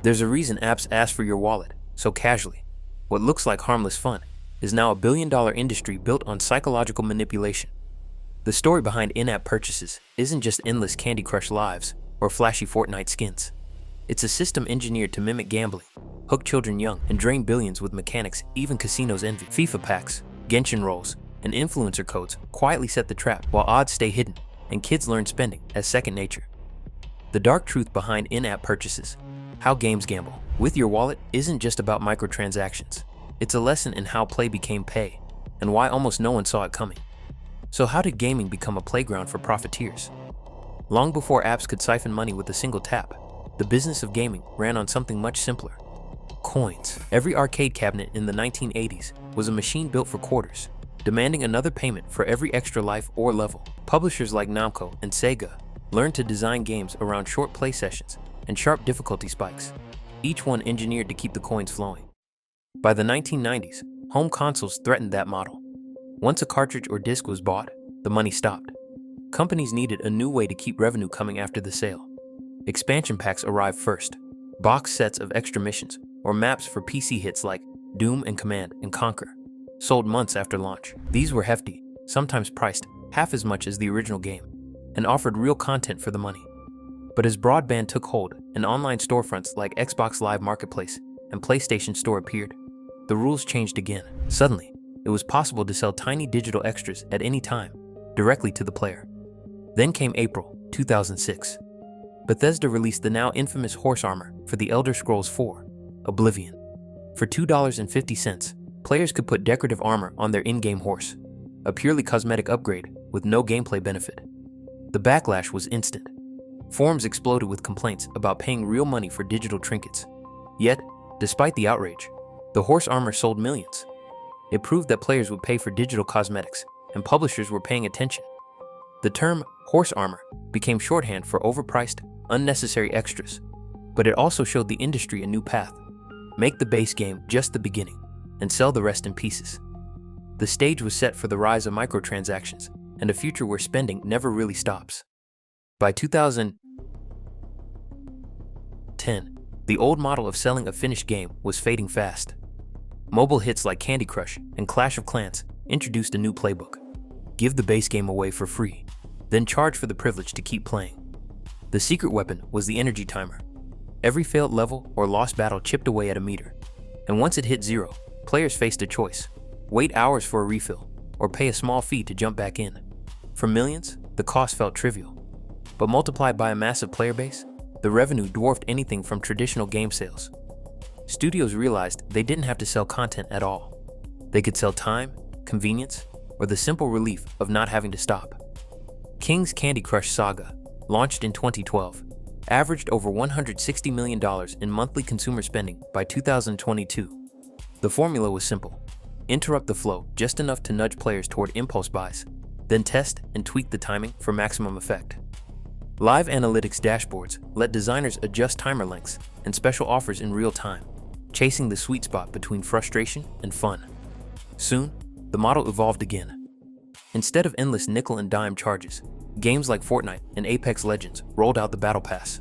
There's a reason apps ask for your wallet so casually. What looks like harmless fun is now a billion-dollar industry built on psychological manipulation. The story behind in-app purchases isn't just endless Candy Crush lives or flashy Fortnite skins. It's a system engineered to mimic gambling, hook children young, and drain billions with mechanics even casinos envy. FIFA packs, Genshin rolls, and influencer codes quietly set the trap while odds stay hidden and kids learn spending as second nature. The dark truth behind in-app purchases: how games gamble with your wallet isn't just about microtransactions. It's a lesson in how play became pay and why almost no one saw it coming. So how did gaming become a playground for profiteers? Long before apps could siphon money with a single tap, the business of gaming ran on something much simpler: coins. Every arcade cabinet in the 1980s was a machine built for quarters, demanding another payment for every extra life or level. Publishers like Namco and Sega learned to design games around short play sessions and sharp difficulty spikes, each one engineered to keep the coins flowing. By the 1990s, home consoles threatened that model. Once a cartridge or disc was bought, the money stopped. Companies needed a new way to keep revenue coming after the sale. Expansion packs arrived first, box sets of extra missions or maps for PC hits like Doom and Command and Conquer, sold months after launch. These were hefty, sometimes priced half as much as the original game, and offered real content for the money. But as broadband took hold and online storefronts like Xbox Live Marketplace and PlayStation Store appeared, the rules changed again. Suddenly, it was possible to sell tiny digital extras at any time, directly to the player. Then came April 2006. Bethesda released the now infamous horse armor for The Elder Scrolls IV: Oblivion. For $2.50, players could put decorative armor on their in-game horse, a purely cosmetic upgrade with no gameplay benefit. The backlash was instant. Forums exploded with complaints about paying real money for digital trinkets. Yet, despite the outrage, the horse armor sold millions. It proved that players would pay for digital cosmetics, and publishers were paying attention. The term horse armor became shorthand for overpriced, unnecessary extras, but it also showed the industry a new path: make the base game just the beginning, and sell the rest in pieces. The stage was set for the rise of microtransactions and a future where spending never really stops. By 2010, the old model of selling a finished game was fading fast. Mobile hits like Candy Crush and Clash of Clans introduced a new playbook: give the base game away for free, then charge for the privilege to keep playing. The secret weapon was the energy timer. Every failed level or lost battle chipped away at a meter, and once it hit zero, players faced a choice: wait hours for a refill, or pay a small fee to jump back in. For millions, the cost felt trivial, but multiplied by a massive player base, the revenue dwarfed anything from traditional game sales. Studios realized they didn't have to sell content at all. They could sell time, convenience, or the simple relief of not having to stop. King's Candy Crush Saga, launched in 2012, averaged over $160 million in monthly consumer spending by 2022. The formula was simple: interrupt the flow just enough to nudge players toward impulse buys, then test and tweak the timing for maximum effect. Live analytics dashboards let designers adjust timer lengths and special offers in real time, chasing the sweet spot between frustration and fun. Soon, the model evolved again. Instead of endless nickel and dime charges, games like Fortnite and Apex Legends rolled out the Battle Pass.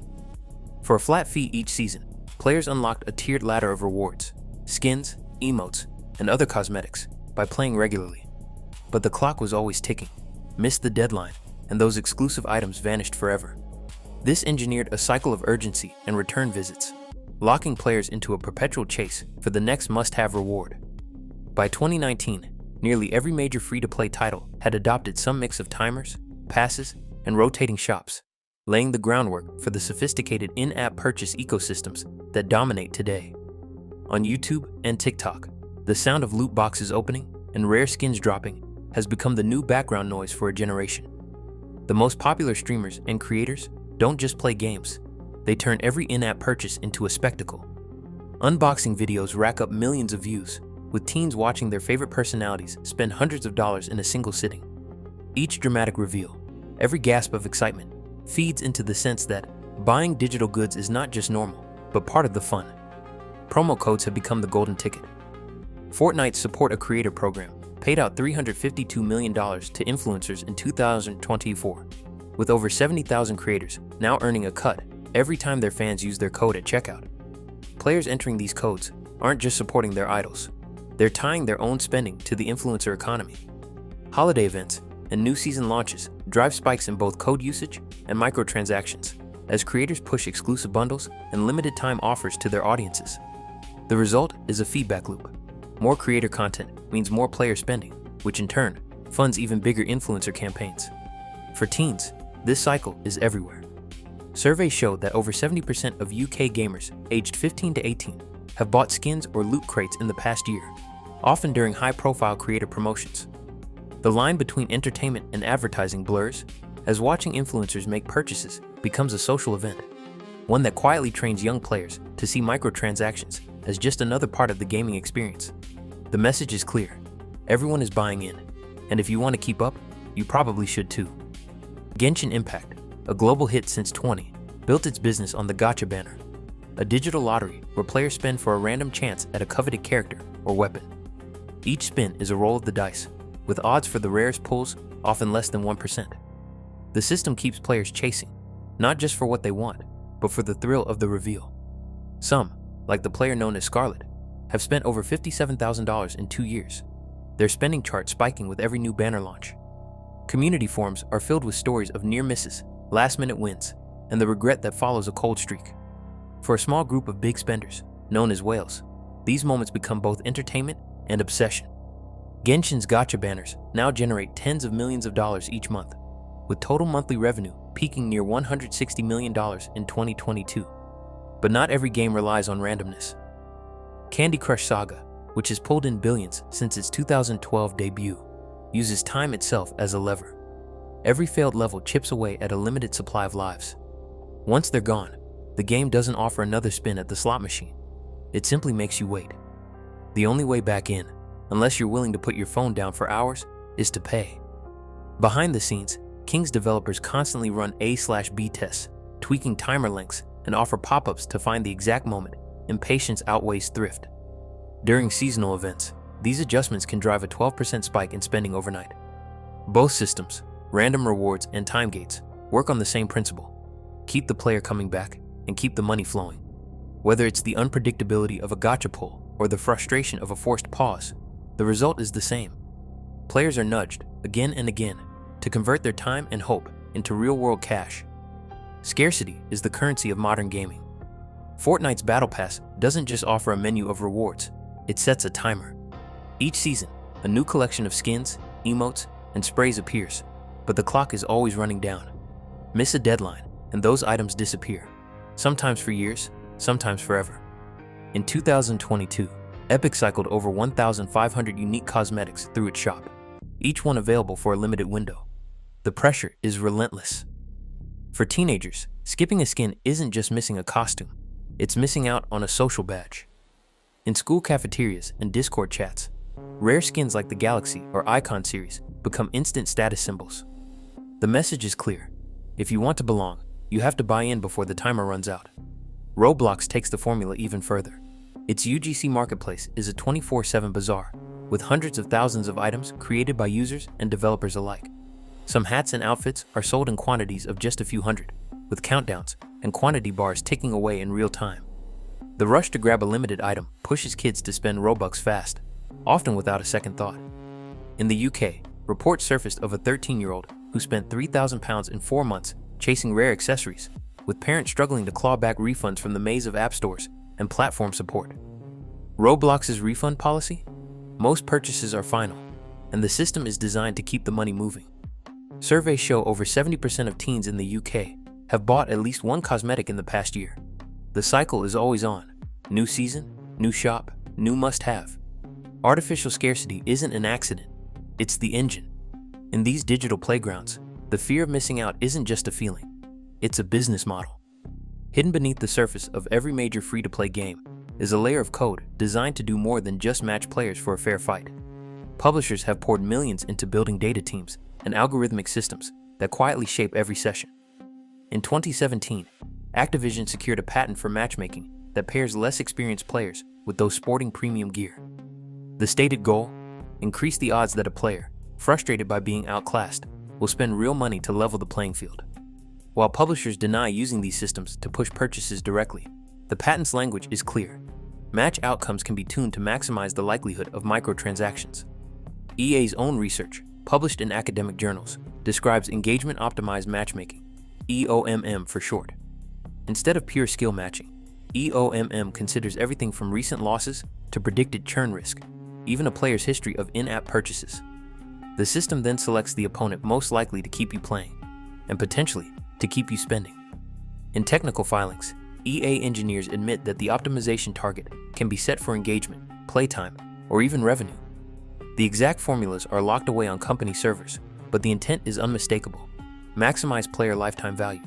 For a flat fee each season, players unlocked a tiered ladder of rewards, skins, emotes, and other cosmetics by playing regularly. But the clock was always ticking. Miss the deadline, and those exclusive items vanished forever. This engineered a cycle of urgency and return visits, locking players into a perpetual chase for the next must-have reward. By 2019, nearly every major free-to-play title had adopted some mix of timers, passes, and rotating shops, laying the groundwork for the sophisticated in-app purchase ecosystems that dominate today. On YouTube and TikTok, the sound of loot boxes opening and rare skins dropping has become the new background noise for a generation. The most popular streamers and creators don't just play games, they turn every in-app purchase into a spectacle. Unboxing videos rack up millions of views, with teens watching their favorite personalities spend hundreds of dollars in a single sitting. Each dramatic reveal, every gasp of excitement, feeds into the sense that buying digital goods is not just normal, but part of the fun. Promo codes have become the golden ticket. Fortnite's Support a Creator program paid out $352 million to influencers in 2024, with over 70,000 creators now earning a cut every time their fans use their code at checkout. players entering these codes aren't just supporting their idols, they're tying their own spending to the influencer economy. Holiday events and new season launches drive spikes in both code usage and microtransactions, as creators push exclusive bundles and limited-time offers to their audiences. The result is a feedback loop. More creator content means more player spending, which in turn funds even bigger influencer campaigns. For teens, this cycle is everywhere. Surveys show that over 70% of UK gamers aged 15 to 18 have bought skins or loot crates in the past year, often during high-profile creator promotions. The line between entertainment and advertising blurs, as watching influencers make purchases becomes a social event, one that quietly trains young players to see microtransactions as just another part of the gaming experience. The message is clear: everyone is buying in, and if you want to keep up, you probably should too. Genshin Impact, a global hit since 20, built its business on the gacha banner, a digital lottery where players spend for a random chance at a coveted character or weapon. Each spin is a roll of the dice, with odds for the rarest pulls often less than 1%. The system keeps players chasing, not just for what they want, but for the thrill of the reveal. Some, like the player known as Scarlet, have spent over $57,000 in 2 years, their spending chart spiking with every new banner launch. Community forums are filled with stories of near misses, last-minute wins, and the regret that follows a cold streak. For a small group of big spenders, known as whales, these moments become both entertainment and obsession. Genshin's gacha banners now generate tens of millions of dollars each month, with total monthly revenue peaking near $160 million in 2022. But not every game relies on randomness. Candy Crush Saga, which has pulled in billions since its 2012 debut, uses time itself as a lever. Every failed level chips away at a limited supply of lives. Once they're gone, the game doesn't offer another spin at the slot machine. It simply makes you wait. The only way back in, unless you're willing to put your phone down for hours, is to pay. Behind the scenes, King's developers constantly run A/B tests, tweaking timer lengths, and offer pop-ups to find the exact moment impatience outweighs thrift. During seasonal events, these adjustments can drive a 12% spike in spending overnight. Both systems, random rewards and time gates, work on the same principle: keep the player coming back and keep the money flowing. Whether it's the unpredictability of a gacha pull or the frustration of a forced pause, the result is the same. Players are nudged, again and again, to convert their time and hope into real-world cash. Scarcity is the currency of modern gaming. Fortnite's Battle Pass doesn't just offer a menu of rewards, it sets a timer. Each season, a new collection of skins, emotes, and sprays appears, but the clock is always running down. Miss a deadline, and those items disappear, sometimes for years, sometimes forever. In 2022, Epic cycled over 1,500 unique cosmetics through its shop, each one available for a limited window. The pressure is relentless. For teenagers, skipping a skin isn't just missing a costume, it's missing out on a social badge. In school cafeterias and Discord chats, rare skins like the Galaxy or Icon series become instant status symbols. The message is clear: if you want to belong, you have to buy in before the timer runs out. Roblox takes the formula even further. Its UGC marketplace is a 24/7 bazaar, with hundreds of thousands of items created by users and developers alike. Some hats and outfits are sold in quantities of just a few hundred, with countdowns and quantity bars ticking away in real time. The rush to grab a limited item pushes kids to spend Robux fast, often without a second thought. In the UK, reports surfaced of a 13-year-old who spent £3,000 in 4 months chasing rare accessories, with parents struggling to claw back refunds from the maze of app stores and platform support. Roblox's refund policy? Most purchases are final, and the system is designed to keep the money moving. Surveys show over 70% of teens in the UK have bought at least one cosmetic in the past year. The cycle is always on. New season, new shop, new must-have. Artificial scarcity isn't an accident, it's the engine. In these digital playgrounds, the fear of missing out isn't just a feeling, it's a business model. Hidden beneath the surface of every major free-to-play game is a layer of code designed to do more than just match players for a fair fight. Publishers have poured millions into building data teams and algorithmic systems that quietly shape every session. In 2017, Activision secured a patent for matchmaking that pairs less experienced players with those sporting premium gear. The stated goal? Increase the odds that a player, frustrated by being outclassed, will spend real money to level the playing field. While publishers deny using these systems to push purchases directly, The patent's language is clear. Match outcomes can be tuned to maximize the likelihood of microtransactions. EA's own research, published in academic journals, describes engagement-optimized matchmaking, EOMM for short. Instead of pure skill matching, EOMM considers everything from recent losses to predicted churn risk, even a player's history of in-app purchases. The system then selects the opponent most likely to keep you playing, and potentially to keep you spending. In technical filings, EA engineers admit that the optimization target can be set for engagement, playtime, or even revenue. The exact formulas are locked away on company servers, but the intent is unmistakable. Maximize player lifetime value,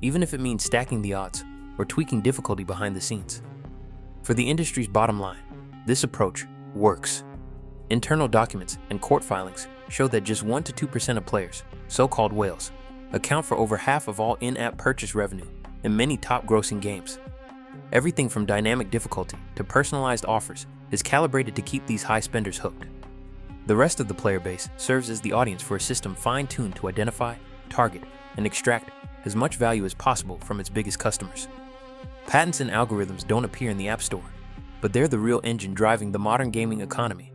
even if it means stacking the odds or tweaking difficulty behind the scenes. For the industry's bottom line, this approach works. Internal documents and court filings show that just 1 to 2% of players, so-called whales, account for over half of all in-app purchase revenue in many top-grossing games. Everything from dynamic difficulty to personalized offers is calibrated to keep these high spenders hooked. The rest of the player base serves as the audience for a system fine-tuned to identify, target, and extract as much value as possible from its biggest customers. Patents and algorithms don't appear in the App Store, but they're the real engine driving the modern gaming economy.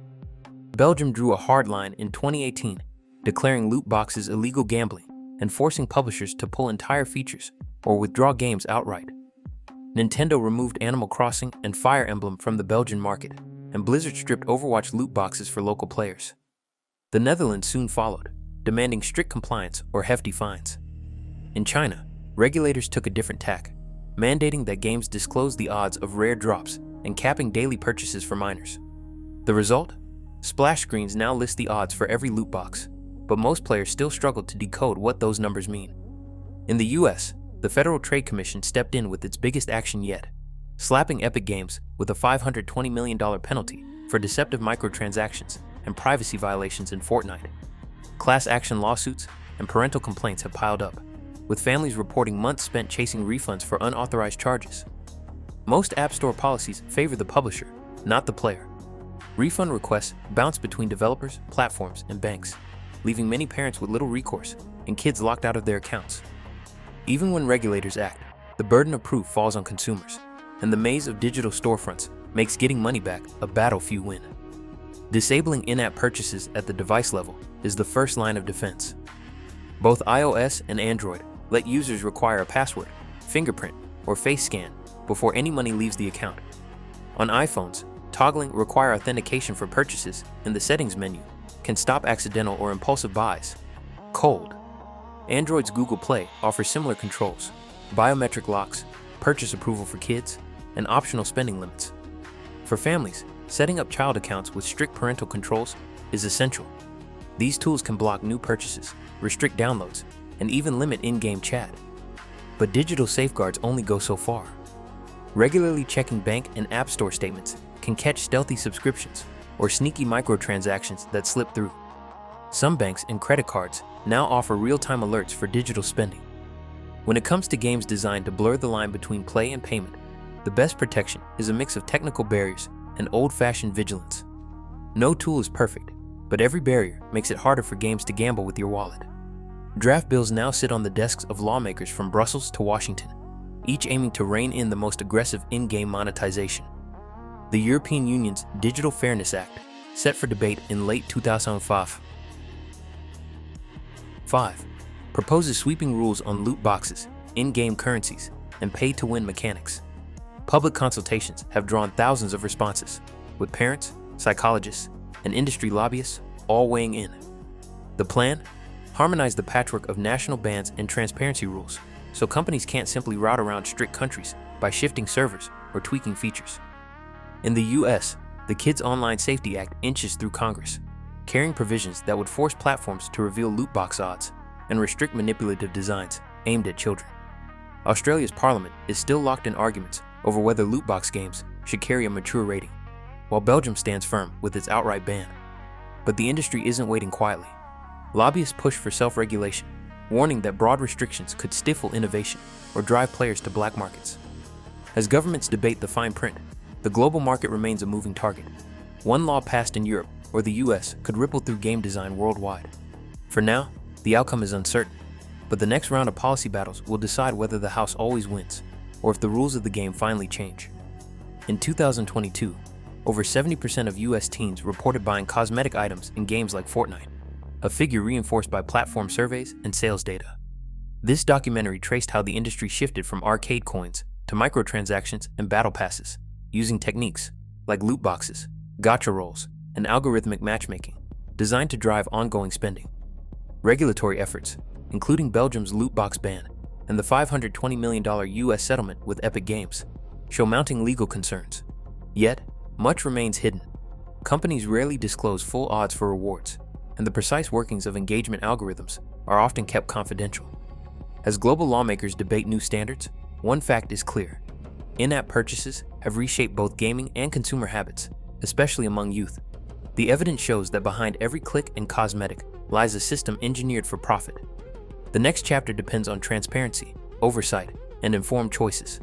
Belgium drew a hard line in 2018, declaring loot boxes illegal gambling and forcing publishers to pull entire features or withdraw games outright. Nintendo removed Animal Crossing and Fire Emblem from the Belgian market, and Blizzard stripped Overwatch loot boxes for local players. The Netherlands soon followed, demanding strict compliance or hefty fines. In China, regulators took a different tack, mandating that games disclose the odds of rare drops and capping daily purchases for minors. The result? Splash screens now list the odds for every loot box, but most players still struggle to decode what those numbers mean. In the US, the Federal Trade Commission stepped in with its biggest action yet, slapping Epic Games with a $520 million penalty for deceptive microtransactions and privacy violations in Fortnite. Class action lawsuits and parental complaints have piled up, with families reporting months spent chasing refunds for unauthorized charges. Most App Store policies favor the publisher, not the player. Refund requests bounce between developers, platforms, and banks, leaving many parents with little recourse and kids locked out of their accounts. Even when regulators act, the burden of proof falls on consumers, and the maze of digital storefronts makes getting money back a battle few win. Disabling in-app purchases at the device level is the first line of defense. Both iOS and Android let users require a password, fingerprint, or face scan before any money leaves the account. On iPhones, toggling require authentication for purchases in the settings menu can stop accidental or impulsive buys. Cold. Android's Google Play offers similar controls, biometric locks, purchase approval for kids, and optional spending limits. For families, setting up child accounts with strict parental controls is essential. These tools can block new purchases, restrict downloads, and even limit in-game chat. But digital safeguards only go so far. Regularly checking bank and app store statements can catch stealthy subscriptions or sneaky microtransactions that slip through. Some banks and credit cards now offer real-time alerts for digital spending. When it comes to games designed to blur the line between play and payment, the best protection is a mix of technical barriers and old-fashioned vigilance. No tool is perfect, but every barrier makes it harder for games to gamble with your wallet. Draft bills now sit on the desks of lawmakers from Brussels to Washington, each aiming to rein in the most aggressive in-game monetization. The European Union's Digital Fairness Act, set for debate in late 2005. 5. Proposes sweeping rules on loot boxes, in-game currencies, and pay-to-win mechanics. Public consultations have drawn thousands of responses, with parents, psychologists, and industry lobbyists all weighing in. The plan? Harmonize the patchwork of national bans and transparency rules, so companies can't simply route around strict countries by shifting servers or tweaking features. In the US, the Kids Online Safety Act inches through Congress, carrying provisions that would force platforms to reveal loot box odds and restrict manipulative designs aimed at children. Australia's parliament is still locked in arguments over whether loot box games should carry a mature rating, while Belgium stands firm with its outright ban. But the industry isn't waiting quietly. Lobbyists push for self-regulation, warning that broad restrictions could stifle innovation or drive players to black markets. As governments debate the fine print, the global market remains a moving target. One law passed in Europe or the US could ripple through game design worldwide. For now, the outcome is uncertain, but the next round of policy battles will decide whether the House always wins. or if the rules of the game finally change. In 2022, over 70% of US teens reported buying cosmetic items in games like Fortnite, a figure reinforced by platform surveys and sales data. This documentary traced how the industry shifted from arcade coins to microtransactions and battle passes, using techniques like loot boxes, gacha rolls, and algorithmic matchmaking, designed to drive ongoing spending. Regulatory efforts, including Belgium's loot box ban and the $520 million US settlement with Epic Games, show mounting legal concerns. Yet, much remains hidden. Companies rarely disclose full odds for rewards, and the precise workings of engagement algorithms are often kept confidential. As global lawmakers debate new standards, one fact is clear. In-app purchases have reshaped both gaming and consumer habits, especially among youth. The evidence shows that behind every click and cosmetic lies a system engineered for profit. The next chapter depends on transparency, oversight, and informed choices.